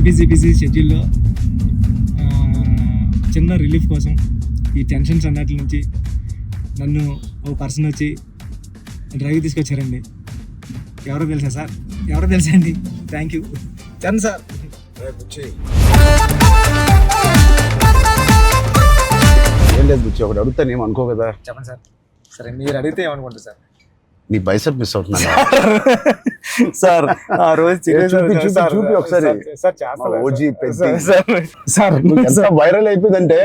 Busy షెడ్యూల్లో చిన్న relief కోసం ఈ టెన్షన్స్ అన్నట్ల నుంచి నన్ను ఓ పర్సన్ వచ్చి డ్రైవ్ తీసుకొచ్చారండి. ఎవరో తెలుసా అండి. Thank you Charan sir. ఏం లేదు బుచ్చి, ఒకటి అడుగుతాను ఏం అనుకో కదా. చెప్పండి సార్. సరే మీరు అడిగితే ఏమనుకుంటారు సార్? నీ బైసెప్ మిస్ అవుతున్నా సార్ ఆ రోజు చూపి ఒకసారి. ఓజీ సార్ ఎంత వైరల్ అయిపోయిందంటే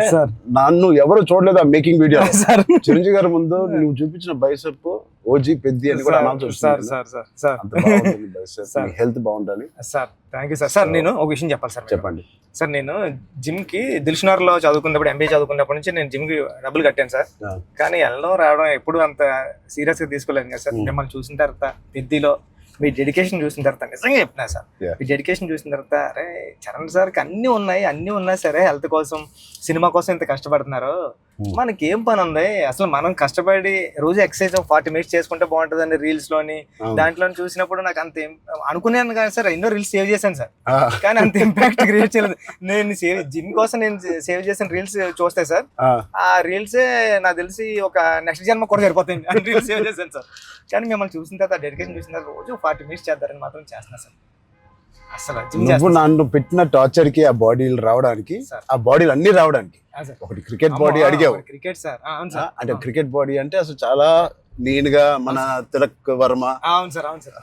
నన్ను ఎవరు చూడలేదు ఆ మేకింగ్ వీడియో. చిరంజీవి గారి ముందు నువ్వు చూపించిన బైసెప్ ఓజీ పెద్ది అని కూడా అనౌన్స్ చేస్తుంది. హెల్త్ బాగుండాలి sir. Thank you sir. Sir నేను ఒక విషయం చెప్పాలి సార్. చెప్పండి సార్. నేను జిమ్ కి దిల్షునగర్ లో చదువుకున్నప్పుడు, ఎంబీఏ చదువుకున్నప్పటి నుంచి నేను జిమ్ కి డబ్బులు కట్టాను సార్. కానీ వెళ్ళడం రావడం ఎప్పుడు అంత సీరియస్ గా తీసుకోలేదు కదా సార్. మిమ్మల్ని చూసిన తర్వాత పెద్దిలో మీ డెడికేషన్ చూసిన తర్వాత నిజంగా చెప్తున్నా సార్, మీ డెడికేషన్ చూసిన తర్వాత అరే చరణ్ సార్కి అన్ని ఉన్నాయి సరే, హెల్త్ కోసం సినిమా కోసం ఇంత కష్టపడుతున్నారు, మనకి ఏం పని ఉంది అసలు? మనం కష్టపడి రోజు ఎక్సర్సైజ్ 40 minutes చేసుకుంటే బాగుంటుందని రీల్స్ లోని దాంట్లో చూసినప్పుడు నాకు అంత అనుకున్నాను కానీ సార్, ఎన్నో రీల్స్ సేవ్ చేశాను సార్, కానీ అంత ఇంపాక్ట్ క్రియేట్ చేయలేదు. నేను జిమ్ కోసం నేను సేవ్ చేసిన రీల్స్ చూస్తే సార్, ఆ రీల్సే నాకు తెలిసి ఒక నెక్స్ట్ జన్మ కూడా సరిపోతుంది రీల్స్ సేవ్ చేశాను సార్. కానీ మిమ్మల్ని చూసిన తర్వాత డెడికేషన్ చూసిన తర్వాత రోజు 40 minutes చేద్దారని మాత్రం చేస్తున్నా సార్. అసలు నువ్వు నన్ను పెట్టిన టార్చర్ కి ఆ బాడీలు రావడానికి, ఆ బాడీలు అన్ని రావడానికి ఒకటి క్రికెట్ బాడీ అడిగావు. క్రికెట్ సార్ అంటే క్రికెట్ బాడీ అంటే అసలు చాలా లీన్ గా మన తిలక్ వర్మ,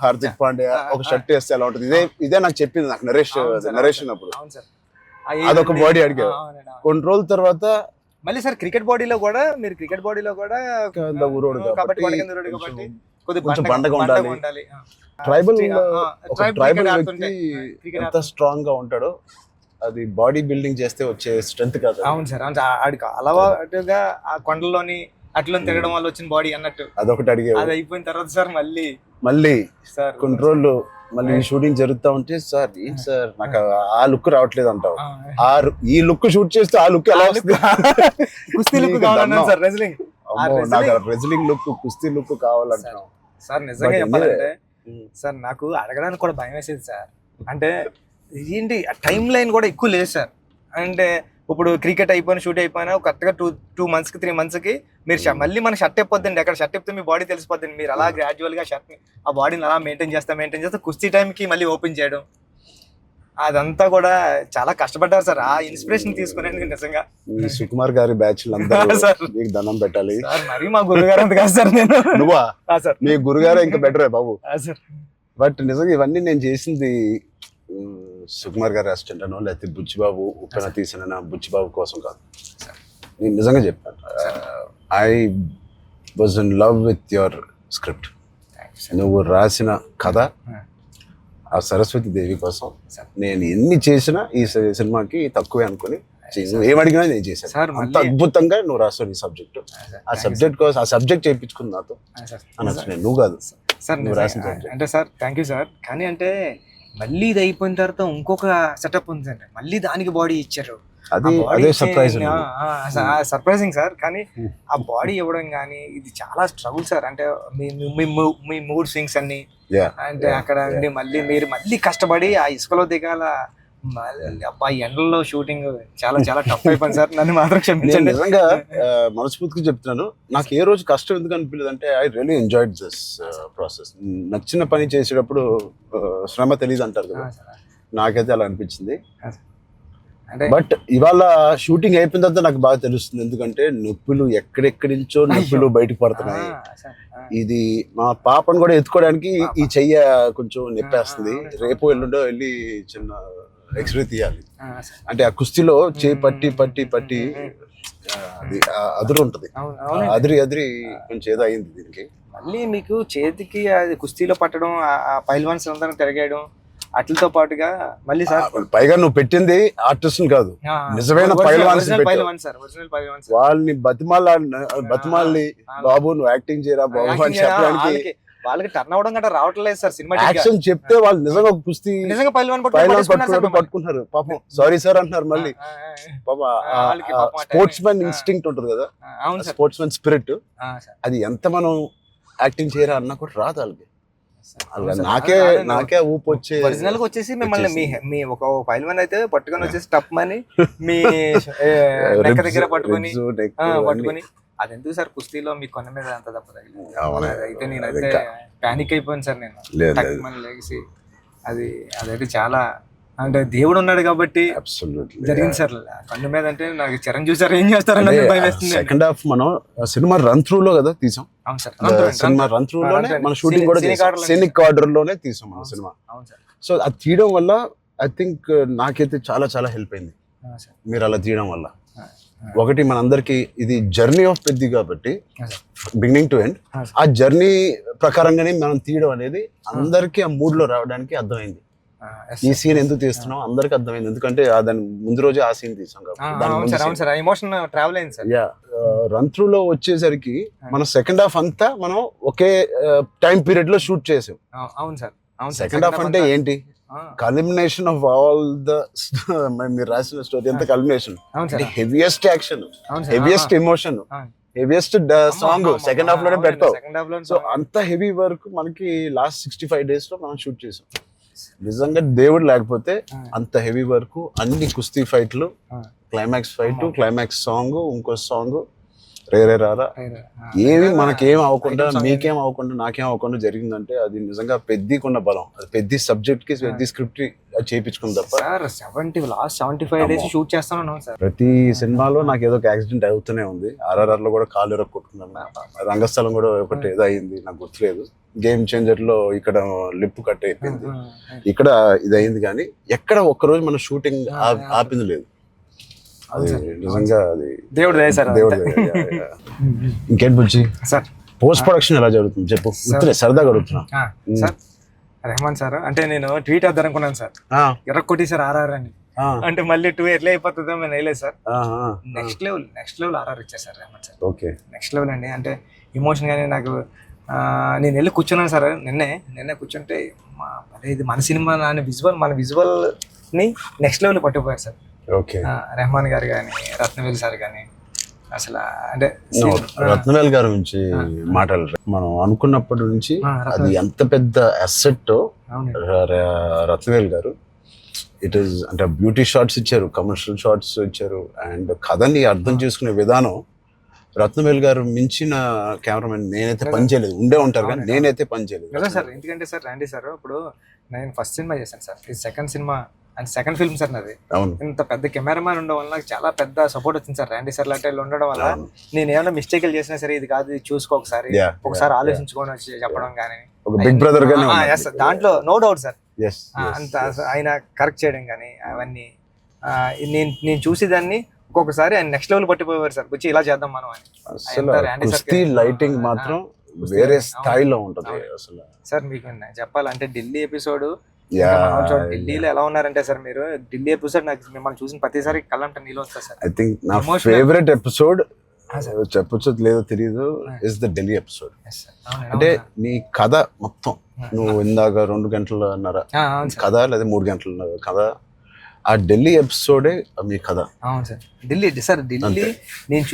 హార్దిక్ పాండ్యా ఒక షర్ట్ వేస్తే ఎలా ఉంటుంది, ఇదే నాకు చెప్పింది, నాకు నరేషన్ అప్పుడు అదొక బాడీ అడిగావు. కొన్ని రోజుల తర్వాత మళ్ళీ సార్ క్రికెట్ బాడీలో కూడా మీరు క్రికెట్ బాడీలో కూడా కొంచెం బండగా ఉండాలి. ట్రైబల్ వ్యక్తి ఎంత స్ట్రాంగ్ గా ఉంటాడో అది బాడీ బిల్డింగ్ చేస్తే వచ్చే స్ట్రెంత్ కాదు. అవును సార్. ఆడికి అలవాటుగా ఆ కొండల్లోని అట్లా తిరగడం వల్ల వచ్చిన బాడీ అన్నట్టు అదొకటి అడిగావు. అది అయిపోయిన తర్వాత సార్ మళ్ళీ సార్ కొన్ని రోజులు మళ్ళీ షూటింగ్ జరుగుతా ఉంటే సార్ ఏంటి సార్ నాకు ఆ లుక్ రావట్లేదు అంటావు. ఈ లుక్ షూట్ చేస్తే ఆ లుక్ ఎలా వస్తుంది? కుస్తీ లుక్ కావాలన్నా సార్, రెజ్లింగ్ లుక్, కుస్తీ లుక్ కావాలంటావు సార్. నిజంగా చెప్పాలంటే సార్ నాకు అడగడానికి కూడా భయం వేసేది సార్. అంటే ఏంటి టైం లైన్ కూడా ఎక్కువ లేదు సార్. అంటే ఇప్పుడు క్రికెట్ అయిపోయిన షూట్ అయిపోయినా కరెక్ట్గా 2 months 3 months మీరు మళ్ళీ మన షర్ట్ అయిపోద్దండి. ఎక్కడ షర్ట్ అయిపోతే మీ బాడీ తెలిసిపోద్దండి. మీరు అలా గ్రాడ్యువల్గా షర్ట్ ఆ బాడీని అలా మెయింటైన్ చేస్తే కుస్తీ టైంకి మళ్ళీ ఓపెన్ చేయడం, అదంతా కూడా చాలా కష్టపడ్డారు సార్. ఆ ఇన్స్పిరేషన్ తీసుకునేందుకు నిజంగా సుకుమార్ గారి బ్యాచ్ మీకు దండం పెట్టాలి సార్. మరి మా గురుగారు అంత కాదు సార్. నేను నువ్వా సార్? మీ గురుగారు ఇంకా బెటరే బాబు సార్. బట్ నిజంగా ఇవన్నీ నేను చేసింది సుకుమార్ గారి అసిస్టెంట్ అనో లేకపోతే బుచ్చిబాబు ఉప్పెన తీసిన బుచ్చిబాబు కోసం కాదు. నేను నిజంగా చెప్పాను, I was in love with your script. నువ్వు రాసిన కథ ఆ సరస్వతి దేవి కోసం నేను ఎన్ని చేసినా ఈ సినిమాకి తక్కువే అనుకుని ఏమడిగినా నేను చేశాను. అంత అద్భుతంగా నువ్వు రాస్తావు ఈ సబ్జెక్టు. ఆ సబ్జెక్ట్ కోసం ఆ సబ్జెక్ట్ చేయించుకుంది నాతో అనొచ్చు. నేను నువ్వు కాదు సార్ నువ్వు రాసిన సబ్జెక్ట్ అంటే సార్. Thank you sir. కానీ అంటే మళ్ళీ ఇది అయిపోయిన తర్వాత ఇంకొక సెటప్ ఉంది అండి, మళ్ళీ దానికి బాడీ ఇచ్చారు. అదే సర్ప్రైజింగ్ సార్. కానీ ఆ బాడీ ఇవ్వడం కానీ ఇది చాలా స్ట్రగుల్ సార్. అంటే మీ మూడ్ స్వింగ్స్ అన్ని అంటే అక్కడ మళ్ళీ మీరు కష్టపడి ఆ ఇసుకలో దిగాల, అబ్బా ఎండల్లో షూటింగ్ చాలా చాలా టఫ్ అయిపోయింది సార్. నన్ను మాత్రం క్షమించండి. నిజంగా మనస్ఫూర్తిగా చెప్తున్నాను, నాకు ఏ రోజు కష్టం ఎందుకు అనిపించలేదు అంటే I really enjoyed this process. నచ్చిన పని చేసేటప్పుడు శ్రమ తెలియదు అంటారు కదా, నాకైతే అలా అనిపించింది. బట్ ఇవాళ షూటింగ్ అయిపోయిన తర్వాత నాకు బాగా తెలుస్తుంది, ఎందుకంటే నొప్పులు ఎక్కడెక్కడి నుంచో నొప్పులు బయటకు పడుతున్నాయి. ఇది మా పాపను కూడా ఎత్తుకోవడానికి ఈ చెయ్య కొంచెం నొప్పేస్తుంది. రేపు ఎల్లుండో వెళ్ళి చిన్న ఎక్స్రే తీయాలి. అంటే ఆ కుస్తీలో చేయి పట్టి అది అదురు ఉంటది, అదిరి కొంచెం ఏదో అయింది దీనికి. మళ్ళీ మీకు చేతికి అది కుస్తీలో పట్టడం, ఆ పైల్వాన్స్ అందరం తిరగేయడం అట్లతో పాటుగా మళ్ళీ సార్ పైగా నువ్వు పెట్టింది ఆర్టిస్ట్ కాదు, నిజమైన పైల్వాన్స్. వాళ్ళని బతిమాలి బాబు నువ్వు యాక్టింగ్ చేయరా బాబు అని చెప్పడానికి వాళ్ళకి టర్న్ అవడం గట్రా రావట్లేదు సార్. సినిమా యాక్షన్ చెప్తే వాళ్ళు నిజంగా కుస్తీ నిజంగా పైల్వాన్ పట్టుకుంటారు. పాపం సారీ సార్ అంటున్నారు. మళ్ళీ స్పోర్ట్స్ మ్యాన్ ఇన్స్టింక్ట్ ఉంటుంది కదా, స్పోర్ట్స్ మ్యాన్ స్పిరిట్, అది ఎంత మనం యాక్టింగ్ చేయరా అన్నా కూడా రాదు వాళ్ళకి. అలా నాకే ఊపు వచ్చే ఒరిజినల్ గా వచ్చేసి మిమ్మల్ని మీ ఒక ఫైల్ వన్ అయితే పట్టుకొని వచ్చేసి టప్ మని మీ నెక్క దగ్గర పట్టుకొని అది ఎందుకు సార్ కుస్తీలో మీ కొన్న మీద అంత దెబ్బ తగిలింది అయితే నేనైతే పానిక్ అయిపోయాను సార్ నేను టక్మని లేచి అదైతే చాలా అంటే దేవుడు ఉన్నాడు కాబట్టి జరిగింది సార్ కన్ను మీద అంటే నాకు చిరంజీవి సార్ ఏం చేస్తారని భయం వేస్తుంది. సెకండ్ హాఫ్ మనం సినిమా రన్ త్రూ లో కదా తీసాం. అవును సార్, సినిమా రన్ త్రూ లోనే మన షూటింగ్ కూడా సీనిక్ ఆర్డర్ లోనే తీసాం మన సినిమా. సో అది తీయడం వల్ల ఐ థింక్ నాకైతే చాలా చాలా హెల్ప్ అయింది మీరు అలా తీయడం వల్ల. ఒకటి మనందరికి ఇది జర్నీ ఆఫ్ పెద్ది కాబట్టి బిగినింగ్ టు ఎండ్ ఆ జర్నీ ప్రకారంగానే మనం తీయడం అనేది అందరికి ఆ మూడ్ లో రావడానికి అర్థమైంది. ఈ సీన్ ఎందుకు తీస్తున్నాం అందరికి అర్థమైంది, ఎందుకంటే దాని ముందు రోజే ఆ సీన్ తీసాం కాబట్టి. రన్ త్రూ లో వచ్చేసరికి మనం సెకండ్ హాఫ్ అంతా మనం ఒకే టైం పీరియడ్ లో షూట్ చేసాం. సెకండ్ హాఫ్ అంటే ఏంటి, కల్మినేషన్ ఆఫ్ ఆల్ ద మీరు రాసిన స్టోరీ అంతా culmination. Heaviest action, heaviest emotion, heaviest song second half లోనే పెడతావు. సో అంత హెవీ వర్క్ మనకి లాస్ట్ 65 days లో మనం షూట్ చేసాం. నిజంగా దేవుడు లేకపోతే అంత హెవీ వర్క్, అన్ని కుస్తీ ఫైట్లు, క్లైమాక్స్ ఫైట్, క్లైమాక్స్ సాంగ్, ఇంకో సాంగ్, రే రారా, ఏమి మనకేం అవ్వకుండా మీకేం అవ్వకుండా నాకేం అవ్వకుండా జరిగిందంటే అది నిజంగా పెద్దకున్న బలం. అది పెద్ద సబ్జెక్ట్ కి పెద్ద స్క్రిప్ట్ చేయించుకుంది తప్ప. లాస్ట్ 75 days షూట్ చేస్తాను సార్. ప్రతి సినిమాలో నాకు ఏదో ఒక యాక్సిడెంట్ అవుతూనే ఉంది. RRR లో కూడా కాలు ఎరగ కొట్టుకున్నాను, రంగస్థలం కూడా ఒకటి ఏదో అయింది నాకు గుర్తులేదు. గేమ్ చేంజర్ లో ఇక్కడ లిప్ కట్ అయిపోయింది, ఇక్కడ ఇది అయింది. కానీ ఎక్కడ ఒక్కరోజు మన షూటింగ్ ఆపింది లేదు. అది నిజంగా అది దేవుడు ఇంకేంటి బుజ్జి సార్ పోస్ట్ ప్రొడక్షన్ ఎలా జరుగుతుంది చెప్పు, సరదాగా అడుగుతున్నా. సార్ రెహమాన్ సార్ అంటే నేను ట్వీట్ వద్దాం అనుకున్నాను సార్, ఎర్ర కొట్టేసారు RRR అని. అంటే మళ్ళీ 2 ఎట్లా అయిపోతుందో నేను వేయలేదు సార్. నెక్స్ట్ లెవెల్ RRR ఇచ్చారు sir Rahman sir. Okay, next level అండి. అంటే ఎమోషన్ గానీ నాకు నేను వెళ్ళి కూర్చున్నాను సార్. నిన్నే కూర్చుంటే ఇది మన సినిమా మన విజువల్ ని నెక్స్ట్ లెవెల్ పట్టుకుపోయారు సార్. ఓకే, రెహమాన్ గారు కానీ, రత్నవేల్ సార్ కానీ, అసలు అంటే రత్నవేల్ గారి గురించి మాట్లాడరు. మనం అనుకున్నప్పటి నుంచి అది ఎంత పెద్ద అసెట్ రత్నవేల్ గారు. ఇట్ ఈస్ అంటే బ్యూటీ షాట్స్ ఇచ్చారు, కమర్షియల్ షాట్స్ ఇచ్చారు, అండ్ కథని అర్థం చేసుకునే విధానం రత్నవేల్ గారు మించిన కెమెరామెన్ నేనైతే పని చేయలేదు. ఉండే ఉంటారు కానీ నేనైతే పని చేయలేదు కదా సార్. ఎందుకంటే సార్ రాండీ సార్ ఇప్పుడు నేను ఫస్ట్ సినిమా చేశాను సార్, ఇది second cinema and second film sir నాది. ఇంత పెద్ద కెమెరామ్యాన్ ఉండడం వల్ల నాకు చాలా పెద్ద సపోర్ట్ వచ్చింది సార్. రాండీ సార్ లాంటి ఉండడం వల్ల నేను ఏమైనా మిస్టేక్లు చేసినా సరే ఇది కాదు ఇది చూసుకో ఒకసారి ఆలోచించుకొని వచ్చి చెప్పడం కానీ బిగ్ బ్రదర్ దాంట్లో నో డౌట్ సార్. అంత ఆయన కరెక్ట్ చేయడం కానీ అవన్నీ నేను చూసేదాన్ని ఒక్కొక్కసారి ఆయన నెక్స్ట్ లెవెల్ పట్టిపోయేవారు సార్. వచ్చి ఇలా చేద్దాం మనం అని. లైటింగ్ మాత్రం వేరే స్థాయిలో ఉంటది అసలు సార్. మీకు చెప్పాలంటే ఢిల్లీ ఎపిసోడ్ ఢిల్లీలో ఎలా ఉన్నారంటే సార్ మీరు ఢిల్లీ ఎపిసోడ్ నాకు మిమ్మల్ని చూసిన ప్రతిసారి కళ్ళంటే నీళ్ళు వస్తా సార్. ఐ థింక్ నా ఫేవరెట్ ఎపిసోడ్ చెప్పొచ్చు లేదో తెలియదు ఇస్ ద ఢిల్లీ ఎపిసోడ్. అంటే నీ కథ మొత్తం నువ్వు ఇందాక 2 గంటలన్నర కథ లేదా 3 గంటల కథ, ఆ ఢిల్లీ ఎపిసోడే మీ కథ. అవును సార్. ఢిల్లీ నేను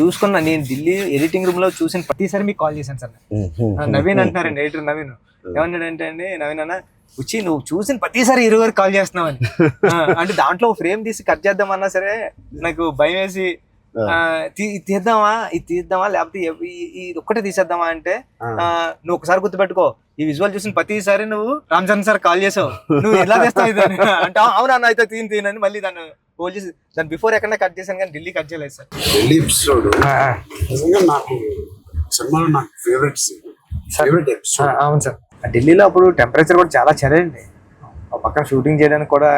ఢిల్లీ ఎడిటింగ్ రూమ్ లో చూసిన ప్రతిసారి మీకు కాల్ చేశాను సార్. నవీన్ అంటున్నారండి, ఎడిటర్ నవీన్ ఏమన్నాడంటే అండి, నవీన్ అన్న వచ్చి నువ్వు చూసిన ప్రతిసారి 20 వరకు కాల్ చేస్తున్నావు అని. అంటే దాంట్లో ఫ్రేమ్ తీసి కట్ చేద్దామన్నా సరే నాకు భయం వేసి ఇది తీద్దామా లేకపోతే ఇది ఒక్కటే తీసేద్దామా అంటే నువ్వు ఒకసారి గుర్తుపెట్టుకో ఈ విజువల్ చూసిన ప్రతిసారి నువ్వు రామ్ చరణ్ సార్ కాల్ చేసావు, నువ్వు ఎలా చేస్తావు ఇది అంటే అవునా అయితే తీనని మళ్ళీ దాన్ని హోల్డ్ చేసి దాని బిఫోర్ ఎక్కడ కట్ చేశాను కానీ ఢిల్లీ కట్ చేయలేదు సార్. ఢిల్లీ ఎపిసోడ్ నాకు సినిమాలో నాకు ఫేవరెట్ ఎపిసోడ్. అవును సార్. ఢిల్లీలో అప్పుడు టెంపరేచర్ కూడా చాలా చలండి, పక్కన షూటింగ్ చేయడానికి కూడా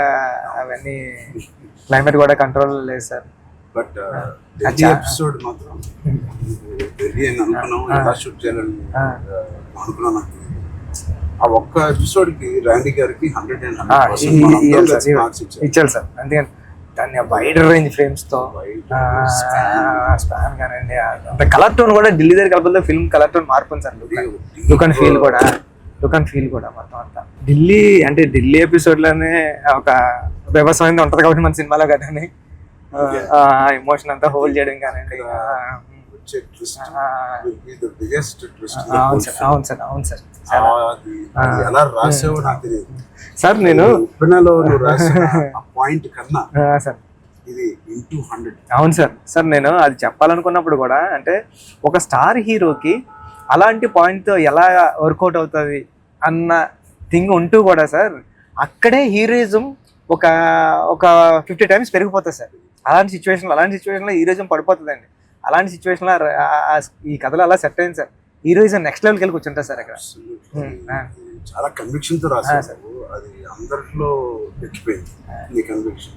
అవన్నీ క్లైమేట్ కూడా కంట్రోల్ లేదు సార్. బట్ ఎపిసోడ్ మాత్రం ఎలా షూట్ చేయాలని అనుకున్నాను. ఆ ఒక్క ఎపిసోడ్ కి రాండీ గారికి 100% ఇచ్చారు సార్. అందుకని దాన్ని వైడ్ రేంజ్ ఫ్రేమ్స్ తో స్పాన్ కానండి, అంత కలర్ టోన్ కూడా ఢిల్లీ దగ్గర కలపలతో ఫిల్మ్ కలర్ టోన్ మార్పు సార్. లుక్ అండ్ ఫీల్ కూడా మొత్తం అంతా ఢిల్లీ ఎపిసోడ్ లోనే ఒక వ్యవసాయం ఉంటది కాబట్టి మన సినిమాలో కదండి ఎమోషన్ అంతా హోల్డ్ చేయడం కానండి. వచ్చే ట్విస్ట్ ఆ, will be the biggest twist in the అవును whole సార్ film. అవును సార్ అవును సార్ అది ఎలా రాసావో నాకు తెలియదు. సార్ నేను ఉప్పెనలో నువ్వు రాసిన ఆ పాయింట్ కన్నా సార్ ఇది ఇంటూ 100. అవును సార్. సార్ నేను అది చెప్పాలనుకున్నప్పుడు కూడా అంటే ఒక స్టార్ హీరోకి అలాంటి పాయింట్తో ఎలా వర్కౌట్ అవుతుంది అన్న థింగ్ ఉంటూ కూడా సార్ అక్కడే హీరోయిజం ఒక ఒక 50 టైమ్స్ పెరిగిపోతుంది సార్. అలాంటి సిచ్యువేషన్లో హీరోయిజం పడిపోతుందండి. అలాంటి సిచ్యువేషన్లో ఈ కథలో అలా సెట్ అయింది సార్. హీరోయిజం నెక్స్ట్ లెవెల్కి వెళ్ళి కూర్చుంటారు సార్ అక్కడ. చాలా కన్విక్షన్ తో రాసావు. అది అందరిలో ఎక్కిపోయింది నీ కన్విక్షన్.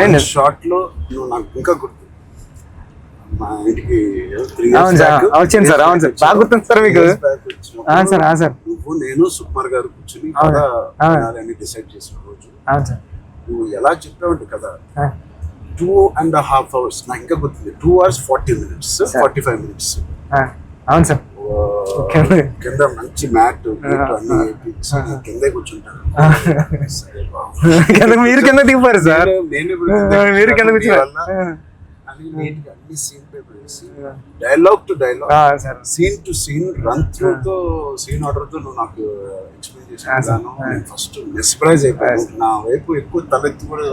అంటే షార్ట్ లో నువ్వు నాకు ఇంకా గుర్తు, మా ఇంటికి 3 అవును years సార్ back వచ్చింది సార్. అవును సార్ బాగా గుర్తుంది సార్ మీకు. 3 years back వచ్చినప్పుడు సార్ సార్ నువ్వు నేను సుకుమార్ గారు కూర్చుని అవును. కథ వినాలని డిసైడ్ చేసిన రోజు అవును సార్ నువ్వు ఎలా చెప్పావంటే కదా 2.5 hours నాకు ఇంకా గుర్తుంది. 2 hours 40 minutes 45 minutes. అవును సార్ కింద మంచి మ్యాట్ అన్ని వేయించి కిందే కూర్చుంటాను. సరే బాబు. మీరు కింద దిగిపోయారు సార్. మీరు కింద అన్ని సీన్ పేపర్ వేసి dialogue to dialogue scene to scene run through తో సీన్ ఆర్డర్ తో నువ్వు నాకు ఎక్స్ప్లెయిన్ చేసాను. నేను ఫస్ట్ మెస్పరైజ్ అయిపోయాను. నా వైపు ఎక్కువ తలెత్తి కూడా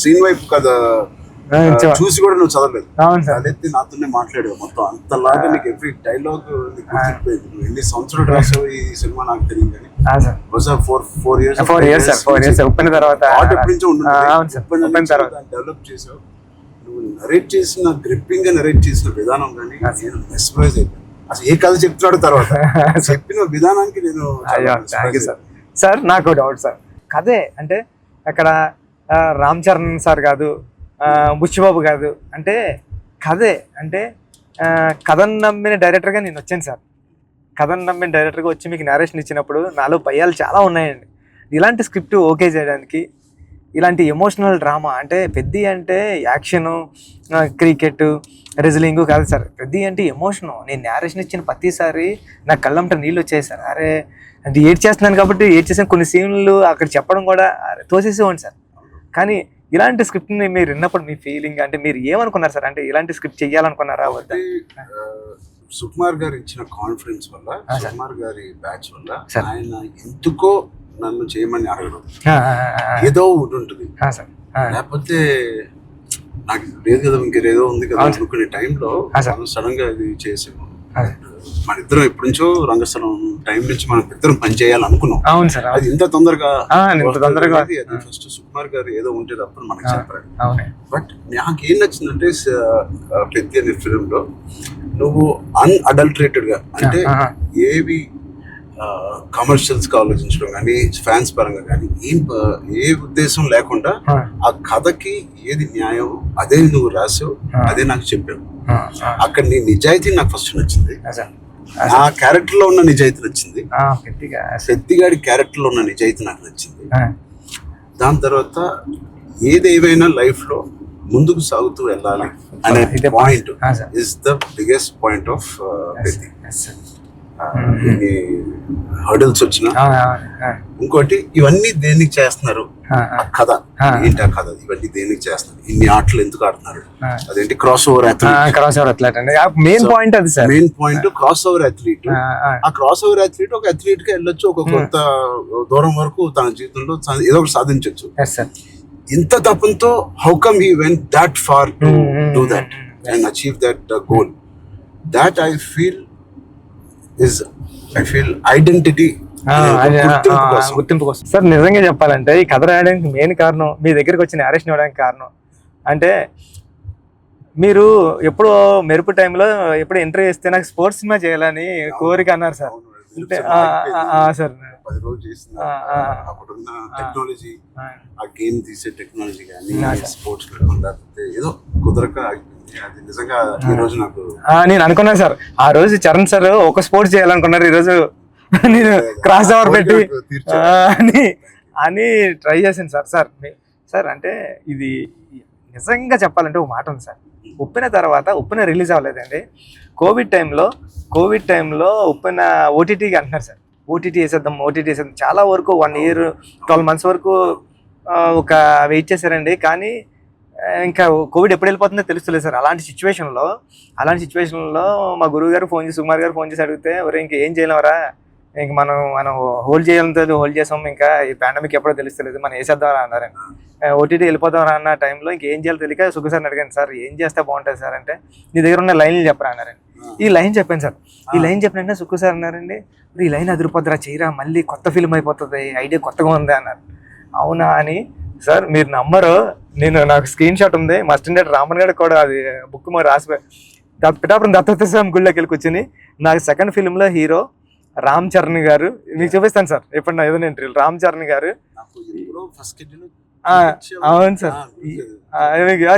సీన్ వైపు కదా చూసి కూడా నువ్వు చదవలేదు. తలెత్తి నాతోనే మాట్లాడావు మొత్తం. అంతలాగా నీకు ఎవ్రీ డైలాగ్ నీకు గుర్తుపోయింది. నువ్వు ఎన్ని సంవత్సరాలు రాసావు ఈ సినిమా నాకు తెలియదు కానీ ఫోర్ ఇయర్స్ ఉప్పిన తర్వాత ఎప్పటి నుంచో డెవలప్ చేసావు. నువ్వు నరేట్ చేసిన గ్రిప్పింగ్ గా నరేట్ చేసిన విధానం కానీ నేను మెస్పరైజ్ అయిపోయాను. అసలు ఏ కథ చెప్తున్నాడు తర్వాత చెప్పిన విధానానికి నేను సార్. నాకు డౌట్ సార్, కథే అంటే అక్కడ రామ్ చరణ్ సార్ కాదు, బుచ్చిబాబు కాదు, అంటే కథే అంటే కథను నమ్మిన డైరెక్టర్గా నేను వచ్చాను సార్. కథను నమ్మిన డైరెక్టర్గా వచ్చి మీకు నేరేషన్ ఇచ్చినప్పుడు నాలో భయాలు చాలా ఉన్నాయండి. ఇలాంటి స్క్రిప్ట్ ఓకే చేయడానికి, ఇలాంటి ఎమోషనల్ డ్రామా అంటే పెద్ద అంటే యాక్షను, క్రికెట్, రెజ్లింగ్ కాదు సార్. పెద్ద అంటే ఎమోషను. నేను నేరేషన్ ఇచ్చిన ప్రతిసారి నాకు కళ్ళంట నీళ్ళు వచ్చాయి సార్. అరే అంటే ఏడ్ చేస్తున్నాను కాబట్టి ఏడ్ చేసిన కొన్ని సీన్లు అక్కడ చెప్పడం కూడా తోసేసేవాడి సార్. కానీ ఇలాంటి స్క్రిప్ట్ని మీరు విన్నప్పుడు మీ ఫీలింగ్ అంటే మీరు ఏమనుకున్నారు సార్? అంటే ఇలాంటి స్క్రిప్ట్ చెయ్యాలనుకున్నారా? సుకుమార్ గారు ఇచ్చిన కాన్ఫిడెన్స్ వల్ల, సుకుమార్ గారి బ్యాచ్ వల్ల ఆయన ఎందుకో నన్ను చేయమని అడగడం ఏదో ఒకటి ఉంటుంది. లేకపోతే నాకు లేదు కదా ఇంకేదో ఉంది కదా అనుకునే టైంలో సడన్ గా ఇది చేసాము. మన ఇద్దరం ఎప్పటి నుంచో రంగస్థలం టైం నుంచి మనం ఇద్దరం పని చేయాలి అనుకున్నాం. అది ఇంత తొందరగా అది ఫస్ట్ సుకుమార్ గారు ఏదో ఉంటే తప్ప మనకు చెప్పారు. బట్ నాకేం నచ్చిందంటే పెద్ద అనే ఫిల్మ్ లో నువ్వు అన్అడల్టరేటెడ్ గా అంటే ఏవి కమర్షియల్స్ గా ఆలోచించడం కానీ ఫ్యాన్స్ పరంగా కానీ ఏ ఉద్దేశం లేకుండా ఆ కథకి ఏది న్యాయం అదే నువ్వు రాసావు, అదే నాకు చెప్పావు. అక్కడ నీ నిజాయితీ నాకు ఫస్ట్ నచ్చింది. ఆ క్యారెక్టర్ లో ఉన్న నిజాయితీ నచ్చింది. పెద్దిగాడి క్యారెక్టర్ లో ఉన్న నిజాయితీ నాకు నచ్చింది. దాని తర్వాత ఏదేమైనా లైఫ్ లో ముందుకు సాగుతూ వెళ్ళాలి అనే point is the biggest point of Peddi. Hurdles వచ్చిన ఇంకోటి ఇవన్నీ దేనికి చేస్తున్నారు, కథ ఏంటి, ఆ కథ ఇవన్నీ దేనికి చేస్తున్నారు, ఇన్ని ఆటలు ఎందుకు ఆడుతున్నారు, అదేంటి cross over athlete. Main point అది సార్. Main point cross over athlete. ఆ క్రాస్ ఓవర్ అథ్లీట్ ఒక అథ్లీట్ గా వెళ్ళొచ్చు, ఒక కొంత దూరం వరకు తన జీవితంలో ఏదో ఒకటి సాధించవచ్చు. ఇంత తపంతో how come he went that far to do that and achieve that goal. That I feel identity, గుర్తింపు కోసం. సార్ నిజంగా చెప్పాలంటే ఈ కథ రాయడానికి మెయిన్ కారణం, మీ దగ్గరికి వచ్చిన నేరేషన్ ఇవ్వడానికి కారణం అంటే మీరు ఎప్పుడో మెరుపు టైంలో ఎప్పుడు ఎంట్రీ చేస్తే నాకు స్పోర్ట్స్ సినిమా చేయాలని కోరిక అన్నారు సార్. సార్ 10 రోజులు చేసిన అప్పుడున్న టెక్నాలజీ, ఆ గేమ్ తీసే టెక్నాలజీ కానీ స్పోర్ట్స్ ఏదో కుదరక అది నిజంగా ఈ రోజు నాకు నేను అనుకున్నాను సార్. ఆ రోజు చరణ్ సార్ ఒక స్పోర్ట్స్ చేయాలనుకున్నారు, ఈ రోజు నేను క్రాస్ ఓవర్ పెట్టి అని ట్రై చేశాను సార్. సార్ అంటే ఇది నిజంగా చెప్పాలంటే ఒక మాట ఉంది సార్. ఉప్పిన రిలీజ్ అవ్వలేదండి. కోవిడ్ టైంలో ఉప్పిన ఓటీటీకి అంటున్నారు సార్. ఓటీటీ వేసేద్దాం చాలా వరకు 1 year 12 months వరకు ఒక వెయిట్ చేశారండి. కానీ ఇంకా కోవిడ్ ఎప్పుడు వెళ్ళిపోతుందో తెలుస్తలేదు సార్. అలాంటి సిచ్యువేషన్లో మా గురువు గారు ఫోన్ చేసి, సుకుమార్ గారు ఫోన్ చేసి అడిగితే, ఎవరు ఇంక ఏం చేయలేవరా, ఇంక మనం హోల్డ్ హోల్డ్ చేసాం, ఇంకా ఈ పాండమిక్ ఎప్పుడో తెలుస్తలేదు, మనం వేసేద్దాం అన్నారండి. ఓటీటీ వెళ్ళిపోతాం అన్న టైంలో ఇంక ఏం చేయాలో తెలియక సుఖ సార్ని అడిగాను, సార్ ఏం చేస్తే బాగుంటుంది సార్ అంటే, నీ దగ్గర ఉన్న లైన్లు చెప్పరా అన్నారండి. ఈ లైన్ చెప్పాను సార్. ఈ లైన్ చెప్పినంటే సుఖ సార్ అన్నారండి, ఈ లైన్ అదిరిపోద్దురా, చేయరా, మళ్ళీ కొత్త ఫిల్మ్ అయిపోతుంది, ఐడియా కొత్తగా ఉంది అన్నారు. అవునా అని సార్ మీరు నమ్మరు, నాకు స్క్రీన్ షాట్ ఉంది, మా స్టాండర్డ్ రామన్ గారికి కూడా అది బుక్ మరి రాసిపోయి పిఠాపురం దత్తత స్వామి గుళ్ళోకి వెళ్ళి కూర్చొని, నాకు సెకండ్ ఫిల్మ్లో హీరో రామ్ చరణ్ గారు, మీకు చూపిస్తాను సార్ ఎప్పుడు నా ఏదైనా ఇంటర్వ్యూ, రామ్ చరణ్ గారు. అవును సార్,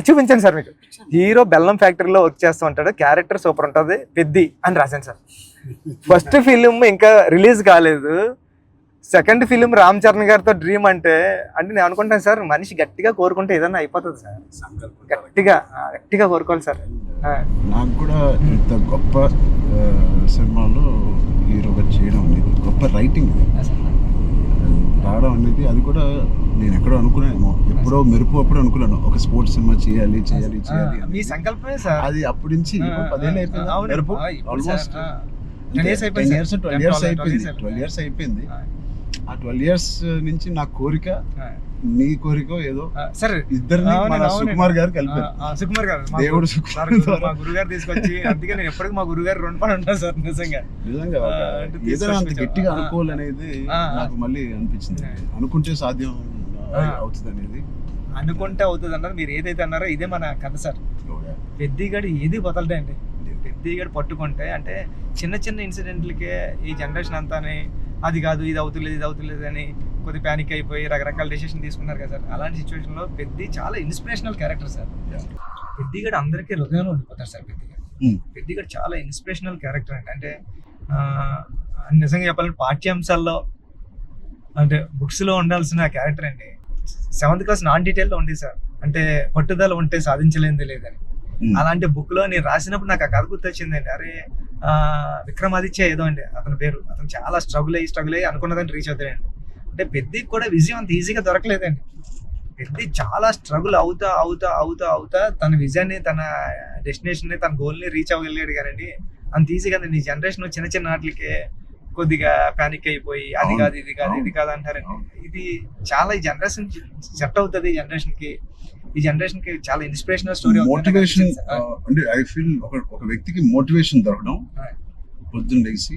చూపించాను సార్ మీకు. హీరో బెల్లం ఫ్యాక్టరీలో వర్క్ చేస్తూ ఉంటాడు, క్యారెక్టర్ సూపర్ ఉంటుంది, పెద్ది అని రాశాను సార్. ఫస్ట్ ఫిలిం ఇంకా రిలీజ్ కాలేదు, సెకండ్ ఫిలిం రామ్ చరణ్ గారితో డ్రీమ్ అంటే నేను అనుకుంటాను సార్, మనిషి గట్టిగా కోరుకుంటే ఏదైనా అయిపోతుంది సార్, గట్టిగా కోరుకోవాలి సార్. నాకు కూడా ఇంత గొప్ప సినిమాలో హీరోగా చేయడం అనేది గొప్ప రైటింగ్ రావడం అనేది, అది కూడా నేను ఎక్కడో అనుకున్నాను, ఎప్పుడో మెరుపు అప్పుడు అనుకున్నాను ఒక స్పోర్ట్స్ సినిమా చేయాలి మీ సంకల్పమే సార్ అది. అప్పటి నుంచి 10 ఏళ్ళు అయిపోయింది, మెరుపు ఆల్మోస్ట్ 12 years అయిపోయింది. ఆ 12 years నుంచి నా కోరిక, నీ కోరిక ఏదో సార్, ఇద్దరిని సుకుమార్ గారు కలిపారు. సుకుమార్ గారు దేవుడు, మా గురుగారు తీసుకొచ్చి, అందుకే నేను ఎప్పటికీ మా గురుగారు రెండు పని ఉంటాను సార్. నిజంగా ఏదైనా అంత గట్టిగా అనుకోవాలనేది నాకు మళ్ళీ అనిపించింది. అనుకుంటే సాధ్యం అవుతుంది అనేది, అనుకుంటే అవుతుంది అన్నారు. మీరు ఏదైతే అన్నారో ఇదే మన కథ సార్. పెద్దిగాడు ఏది వదలడండి, పెద్దిగాడు పట్టుకుంటే అంటే చిన్న ఇన్సిడెంట్లకే ఈ జనరేషన్ అంతానే అది కాదు, ఇది అవుతులేదు అని కొద్ది ప్యానిక్ అయిపోయి రకరకాల డెసిషన్ తీసుకున్నారు కదా సార్. అలాంటి సిచ్యువేషన్లో పెద్ది చాలా ఇన్స్పిరేషనల్ క్యారెక్టర్ సార్. పెద్దిగాడు అందరికీ హృదయంలో ఉండిపోతారు సార్. పెద్దిగాడు చాలా ఇన్స్పిరేషనల్ క్యారెక్టర్ అండి. అంటే నిజంగా చెప్పాలంటే పాఠ్యాంశాల్లో అంటే బుక్స్లో ఉండాల్సిన క్యారెక్టర్ అండి. 7th class నాన్ డీటెయిల్లో ఉంది సార్. అంటే పట్టుదల ఉంటే సాధించలేనిది లేదని. అలాంటి బుక్ లో నేను రాసినప్పుడు నాకు ఆ కథ గుర్తొచ్చిందండి. అరే విక్రమాదిత్య ఏదో అండి అతని పేరు. అతను చాలా స్ట్రగుల్ అయ్యి అనుకున్నదాన్ని రీచ్ అవుతాడండి. అంటే పెద్దికి కూడా విజయం అంత ఈజీగా దొరకలేదండి. పెద్ది చాలా స్ట్రగుల్ అవుతా తన విజయాన్ని, తన డెస్టినేషన్ ని, తన గోల్ ని రీచ్ అవ్వగలిగాడు కానీ అంత ఈజీగా ఈ జనరేషన్ చిన్న వాటికే కొద్దిగా ప్యానిక్ అయిపోయి అది కాదు ఇది కాదు అంటారండి. ఇది చాలా ఈ జనరేషన్ సెట్ అవుతుంది. ఈ జనరేషన్ కి చాలా ఇన్స్పిరేషనల్ స్టోరీ. మోటివేషన్ అంటే ఐ ఫీల్ ఒక వ్యక్తికి మోటివేషన్ దొరకడం పొద్దున్న లేచి,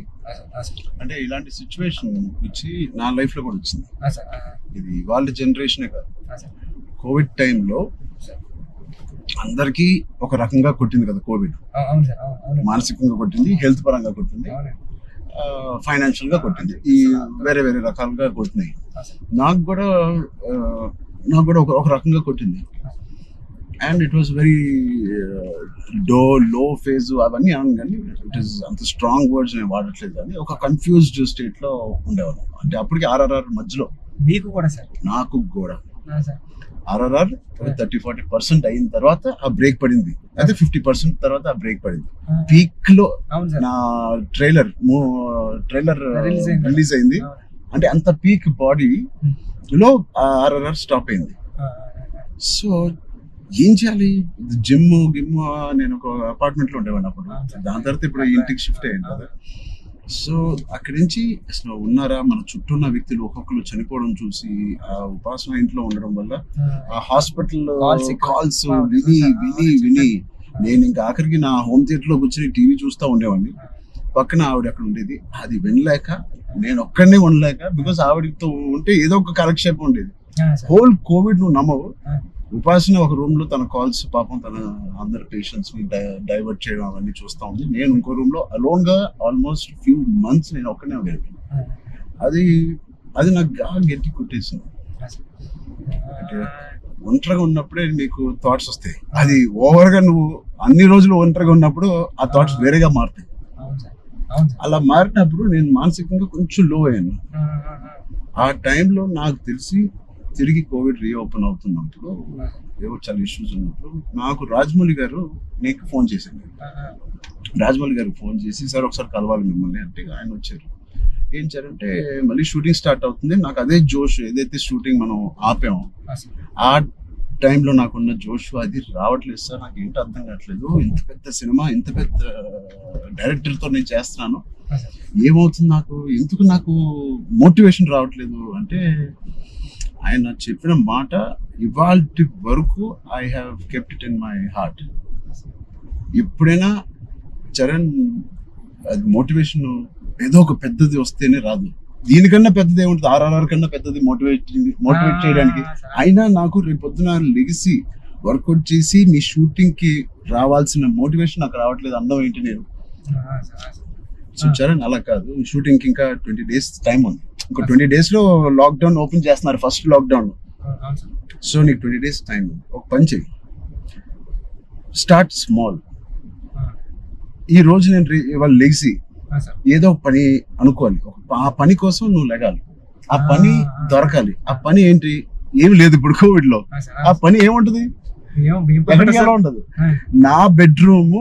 అంటే ఇలాంటి సిచ్యువేషన్ వచ్చి నా లైఫ్ లో కూడా వచ్చింది. ఇది వాళ్ళ జనరేషనే కాదు, కోవిడ్ టైంలో అందరికీ ఒక రకంగా కొట్టింది కదా కోవిడ్. మానసికంగా కొట్టింది, హెల్త్ పరంగా కొట్టింది, ఫైనాన్షియల్ గా కొట్టింది, ఈ వేరే రకాలుగా కొట్టినాయి. నాకు కూడా ఒక రకంగా కొట్టింది. And it was very low phase అవన్నీ అన్నాను, కానీ ఇట్ ఈస్ అంత స్ట్రాంగ్ వర్డ్స్ నేను వాడట్లేదు, కానీ ఒక కన్ఫ్యూజ్డ్ స్టేట్ లో ఉండేవాళ్ళం. అంటే అప్పటికి RRR మధ్యలో మీకు కూడా సార్, నాకు కూడా RRR 30-40% అయిన తర్వాత ఆ బ్రేక్ పడింది. అయితే 50% తర్వాత ఆ బ్రేక్ పడింది. పీక్ లో నా ట్రైలర్ రిలీజ్ అయింది. అంటే అంత పీక్ బాడీ లో RRR స్టాప్ అయింది. సో ఏం చేయాలి, జిమ్ నేను ఒక అపార్ట్మెంట్ లో ఉండేవాడిని అప్పుడు. దాని తర్వాత ఇప్పుడు ఇంటికి షిఫ్ట్ అయ్యాను కదా. సో అక్కడి నుంచి అసలు ఉన్నారా, మన చుట్టూ ఉన్న వ్యక్తులు ఒక్కొక్కరు చనిపోవడం చూసి ఆ ఉపాసన ఇంట్లో ఉండడం వల్ల ఆ హాస్పిటల్ కాల్స్ విని నేను ఇంకా ఆఖరికి నా హోమ్ థియేటర్ లో కూర్చొని టీవీ చూస్తూ ఉండేవాడిని. పక్కన ఆవిడ అక్కడ ఉండేది, అది వినలేక నేను ఒక్కడనే ఉండలేక, బికాస్ ఆవిడతో ఉంటే ఏదో ఒక కాలక్షేపం ఉండేది. హోల్ కోవిడ్ నువ్వు నమ్మవు, ఉపాసన ఒక రూమ్ లో తన కాల్స్ పాపం తన అందరు పేషెంట్స్ ని డైవర్ట్ చేయడం అవన్నీ చూస్తా ఉంది. నేను ఇంకో రూమ్ లో అలోన్ గా ఆల్మోస్ట్ ఫ్యూ మంత్స్ నేను ఒక్కనే గడిపాను. అది నాకు గట్టి కొట్టేసింది. అంటే ఒంటరిగా ఉన్నప్పుడే నీకు థాట్స్ వస్తాయి. అది ఓవర్ గా నువ్వు అన్ని రోజులు ఒంటరిగా ఉన్నప్పుడు ఆ థాట్స్ వేరేగా మారుతాయి. అలా మారినప్పుడు నేను మానసికంగా కొంచెం లో అయ్యాను. ఆ టైంలో నాకు తెలిసి తిరిగి కోవిడ్ రీఓపెన్ అవుతున్నప్పుడు, ఏవో చాలా ఇష్యూస్ ఉన్నప్పుడు నాకు రాజమౌళి గారు నీకు ఫోన్ చేశాను. రాజమౌళి గారికి ఫోన్ చేసి, సార్ ఒకసారి కలవాలి మిమ్మల్ని అంటే ఆయన వచ్చారు. ఏం చేయాలంటే మళ్ళీ షూటింగ్ స్టార్ట్ అవుతుంది, నాకు అదే జోష్, ఏదైతే షూటింగ్ మనం ఆపామో ఆ టైంలో నాకున్న జోష్ అది రావట్లేదు సార్. నాకు ఏంటో అర్థం కావట్లేదు. ఇంత పెద్ద సినిమా, ఇంత పెద్ద డైరెక్టర్తో నేను చేస్తున్నాను, ఏమవుతుంది నాకు, ఎందుకు నాకు మోటివేషన్ రావట్లేదు అంటే, ఆయన చెప్పిన మాట ఇవాల్టి వరకు I have kept it in my heart. ఎప్పుడైనా చరణ్ అది మోటివేషన్ ఏదో ఒక పెద్దది వస్తేనే రాదు. దీనికన్నా పెద్దది ఏముంటుంది, RRR కన్నా పెద్దది మోటివేట్ చేయడానికి. అయినా నాకు రేపు పొద్దున లెగిసి వర్కౌట్ చేసి మీ షూటింగ్ కి రావాల్సిన మోటివేషన్ నాకు రావట్లేదు. అందం ఏంటి నేను. సో చరణ్ అలా కాదు, షూటింగ్ కి ఇంకా 20 days టైం ఉంది. ఇంకో 20 days లో లాక్డౌన్ ఓపెన్ చేస్తున్నారు, ఫస్ట్ లాక్డౌన్. సో నీకు 20 days టైం ఉంది. ఒక పని చెయ్యి, స్టార్ట్ స్మాల్. ఈ రోజు నేను ఇవాళ లెగిసి ఏదో ఒక పని అనుకోవాలి, ఆ పని కోసం నువ్వు లెగాలి, ఆ పని దొరకాలి. ఆ పని ఏంటి, ఏమి లేదు ఇప్పుడు కోవిడ్ లో. ఆ పని ఏముంటది, ఎక్కడికి ఎలా ఉండదు. నా బెడ్రూమ్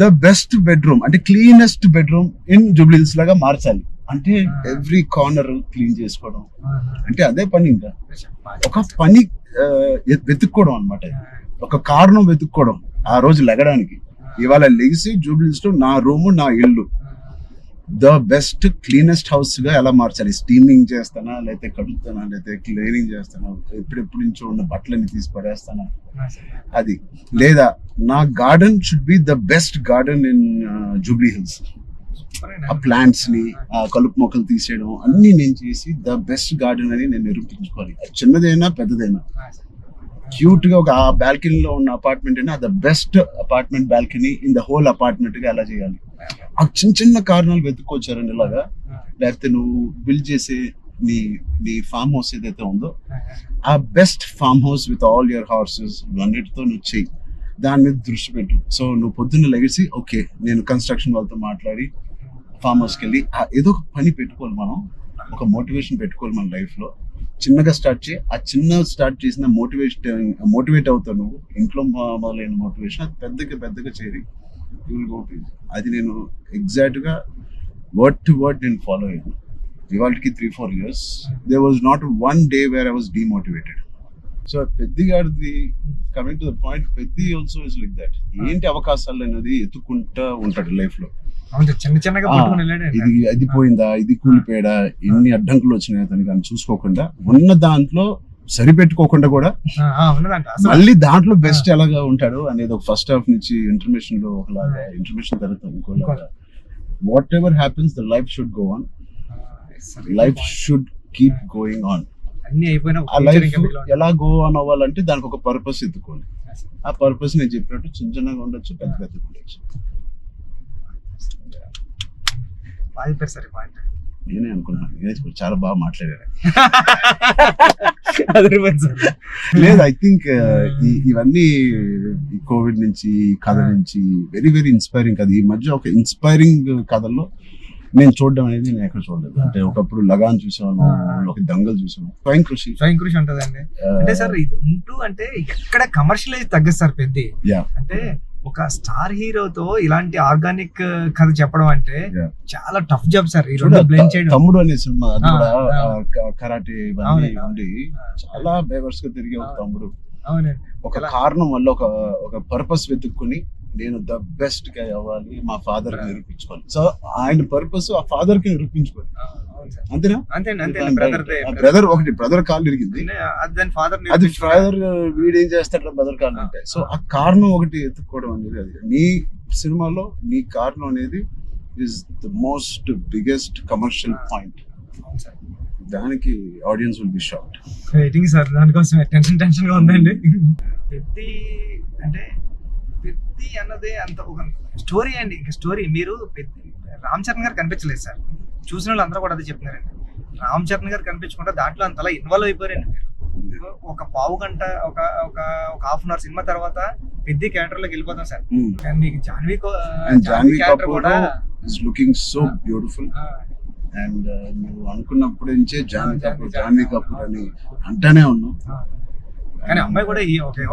ద బెస్ట్ బెడ్రూమ్, అంటే cleanest bedroom in Jubilee hills లాగా మార్చాలి. అంటే ఎవ్రీ కార్నర్ క్లీన్ చేసుకోవడం, అంటే అదే పని. ఇంకా ఒక పని వెతుక్కోవడం అనమాట, ఒక కారణం వెతుక్కోవడం ఆ రోజు లెగడానికి. ఇవాళ లెగిసి జూబ్లీ హిల్స్ లో నా రూము, నా ఇల్లు ద బెస్ట్ క్లీనెస్ట్ హౌస్ గా ఎలా మార్చాలి. స్టీమింగ్ చేస్తానా, లేకపోతే కడుగుతానా, లేకపోతే క్లీనింగ్ చేస్తానా, ఎప్పుడెప్పుడు నుంచో ఉన్న బట్టలని తీసి పడేస్తానా, అది. లేదా నా garden should be the best garden in Jubilee hills. ఆ ప్లాంట్స్ ని, ఆ కలుపు మొక్కలు తీసేయడం అన్ని నేను చేసి ద బెస్ట్ గార్డెన్ అని నేను నిరూపించుకోవాలి. చిన్నదైనా పెద్దదైనా. క్యూట్ గా ఒక బాల్కనీలో ఉన్న అపార్ట్మెంట్ అయినా the best apartment balcony in the whole apartment గా ఎలా చేయాలి. ఆ చిన్న చిన్న కారణాలు వెతుక్కొచ్చారండి ఇలాగా. లేకపోతే నువ్వు బిల్డ్ చేసే నీ ఫామ్ హౌస్ ఏదైతే ఉందో, ఆ best farm house with all your horses అన్నిటితో నువ్వు చెయ్యి, దాని మీద దృష్టి పెట్టు. సో నువ్వు పొద్దున్న లెగిసి ఓకే నేను కన్స్ట్రక్షన్ వాళ్ళతో మాట్లాడి ఫామ్ హౌస్కి వెళ్ళి ఏదో ఒక పని పెట్టుకోవాలి. మనం ఒక మోటివేషన్ పెట్టుకోవాలి మన లైఫ్ లో. చిన్నగా స్టార్ట్ చేయి. ఆ చిన్న స్టార్ట్ చేసిన మోటివేట్ అవుతావు నువ్వు. ఇంట్లో మొదలైన మోటివేషన్ అది పెద్దగా చేరి అది నేను ఎగ్జాక్ట్ గా వర్డ్ టు వర్డ్ నేను ఫాలో అయ్యాను. ఇవాళకి 3-4 years there was not one day where I was demotivated. So Peddi గారిది coming to the point, Peddi also is like that. ఏంటి అవకాశాలు అనేది ఎత్తుకుంటా ఉంటాడు లైఫ్ లో. ఇది అది పోయిందా, ఇది కూలిపోయాడా, ఎన్ని అడ్డంకులు వచ్చినాయి అతనికి అని చూసుకోకుండా, ఉన్న దాంట్లో సరిపెట్టుకోకుండా కూడా మళ్ళీ దాంట్లో బెస్ట్ ఎలాగా ఉంటాడు అనేది ఒక ఫస్ట్ హాఫ్ నుంచి ఇంటర్మిషన్ లో ఒకలాగా, ఇంటర్మిషన్ తర్వాత ఇంకోలాగా. Whatever happens the life should go on, life should keep going on. ఆ లైఫ్ ఎలా గో ఆన్ అవ్వాలంటే దానికి ఒక పర్పస్ ఎత్తుకోవాలి. ఆ పర్పస్ నేను చెప్పినట్టు చిన్న చిన్నగా ఉండొచ్చు, పెద్ద ఉండొచ్చు. నేనే అనుకున్నాను, నేనే చాలా బాగా మాట్లాడాను. లేదు, ఐ థింక్ ఇవన్నీ కోవిడ్ నుంచి, కథ నుంచి వెరీ వెరీ ఇన్స్పైరింగ్ కథ. ఈ మధ్య ఒక ఇన్స్పైరింగ్ కథల్లో నేను చూడడం అనేది నేను ఎక్కడ చూడలేదు. అంటే ఒకప్పుడు లగాన్ చూసాను, ఒక దంగల్ చూసాను, స్వయం కృషి ఉంటదండి. అంటే సార్ ఇది ఉంటూ అంటే ఎక్కడ కమర్షియలైజ్ తగ్గదు సార్ పెద్ద. అంటే ఒక స్టార్ హీరోతో ఇలాంటి ఆర్గానిక్ కథ చెప్పడం అంటే చాలా టఫ్ జాబ్ సార్. బ్లెండ్ చేయడం. తమ్ముడు అనే సినిమా అది కూడా కరాటే ఇవన్నీ ఉండి చాలా బేవర్స్ గా తిరిగే ఒక తమ్ముడు ఒక కారణం వల్ల ఒక పర్పస్ వెతుక్కుని నేను ద బెస్ట్ గా అవ్వాలి, మా ఫాదర్ కి నిరూపించుకోవాలి. సో ఆయన పర్పస్ ఆ ఫాదర్ కి నిరూపించుకోవాలి. అంతేనా? బ్రదర్ ఒకటి బ్రదర్ కాళ్ళు ఇరిగింది, అది ఫాదర్ వీడేం చేస్తాడు బ్రదర్ కాళ్ళు అంటే. సో ఆ కారణం ఒకటి ఎత్తుక్కోవడం అనేది, అది నీ సినిమాలో నీ కారణం అనేది is the most biggest commercial point. దానికి audience will be shocked. Waiting sir, దానికోసం టెన్షన్ గా ఉందండి. పెద్ది అంటే పెద్ది అన్నదే అంత ఒక స్టోరీ అండి. ఇంకా స్టోరీ మీరు రామ్ చరణ్ గారు కనిపించలేదు సార్. చూసిన వాళ్ళు అందరూ కూడా అదే చెప్తున్నారండి. రామ్ చరణ్ గారు కనిపించకుండా దాంట్లో అంతలా ఇన్వాల్వ్ అయిపోయారండి మీరు. ఒక పావు గంట ఒక హాఫ్ అన్ అవర్ సినిమా తర్వాత పెద్ద క్యారెక్టర్ లోకి వెళ్ళిపోతాం సార్. మీకు జాన్వీ క్యారెక్టర్ కూడా is looking so beautiful. And నువ్వు అనుకున్నప్పటి నుంచే జాన్వీ కపూర్ అని అంటానే ఉన్నావు. కానీ అమ్మాయి కూడా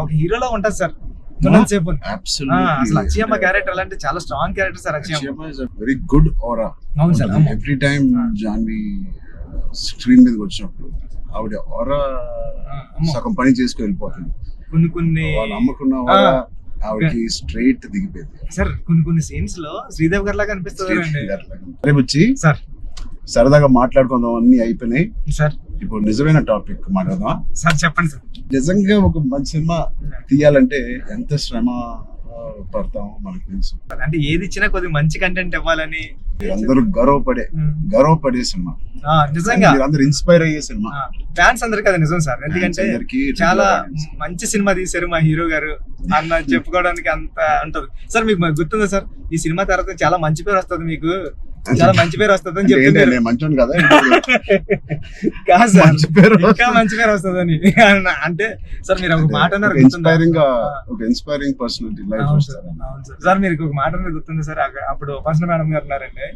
ఒక హీరోలో ఉంటుంది సార్. అసలు అక్షయమ్మ క్యారెక్టర్ అలాంటి చాలా strong character sir. Akshayamma is very good aura. Every time Janhvi screen మీదకి వచ్చినప్పుడు ఆవిడ ఆరా సగం పని చేసుకుని వెళ్ళిపోతుంది. కొన్ని వాళ్ళు అమ్ముకున్న వాళ్ళ ఆవిడకి స్ట్రైట్ దిగిపోయింది. సార్ కొన్ని సీన్స్ లో శ్రీదేవి గారి లాగా అనిపిస్తుంది అండి. రేపు వచ్చి సార్ సరదాగా మాట్లాడుకుందాం, అన్ని అయిపోయినాయి. సార్ ఇప్పుడు నిజమైన టాపిక్ మాట్లాడదామా? సార్ చెప్పండి సార్. నిజంగా ఒక మంచి సినిమా తీయాలంటే ఎంత శ్రమ పడతామో మనకు తెలుసు. అంటే ఏది ఇచ్చినా కొద్దిగా మంచి కంటెంట్ ఇవ్వాలని అందరూ గర్వపడే సినిమా, నిజంగా అందరూ ఇన్స్పైర్ అయ్యే సినిమా. ఫ్యాన్స్ అందరికి అది నిజం సార్. ఎందుకంటే అందరికీ చాలా మంచి సినిమా తీశారు మా హీరో గారు అన్న చెప్పుకోవడానికి అంత ఉంటది సార్. మీకు గుర్తుందా సార్, ఈ సినిమా తర్వాత చాలా మంచి పేరు వస్తుంది, మీకు చాలా మంచి పేరు వస్తుంది అని చెప్తున్నారు. మంచోని కదా కాదు సార్, మంచి పేరు ఇంకా మంచి పేరు వస్తుంది అని అంటే సార్ మీరు ఒక మాట అన్నారు, ఇన్స్పైరింగ్ పర్సనాలిటీ లైఫ్. అవును సార్, మీరు ఒక మాట అనేది గుర్తుంది సార్. అప్పుడు ఉపాసన మేడం గారు ఉన్నారండి.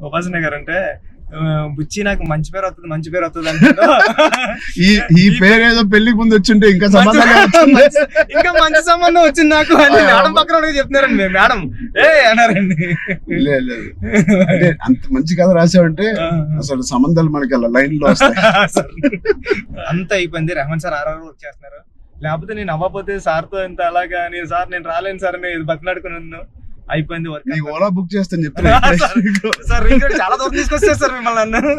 ఉపాసన గారు అంటే బుచ్చి నాకు మంచి పేరు వస్తుంది అంటే ఈ పేరు ఏదో పెళ్లికి ముందు వచ్చింటే ఇంకా సంబంధం ఇంకా మంచి సంబంధం వచ్చింది నాకు అని మేడం పక్కన చెప్తున్నారండి. మేడం అన్నారండి. అంటే అంత మంచి కథ రాసావంటే అసలు సంబంధాలు మనకి అలా లైన్ లో వస్తాయి. అంత అయిపోయింది. రెహమాన్ సార్ ఆర్ఆర్ వచ్చేస్తున్నారు. లేకపోతే నేను అవ్వకపోతే సార్తో ఎంత అలాగా నేను రాలేను సార్ అని బతిలాడుకున్నాను. అయిపోయింది వర్క్. ఓలా బుక్ చేస్తాను చెప్తున్నా సార్ చాలా దూరం తీసుకొచ్చారు సార్ మిమ్మల్ని అన్నారు.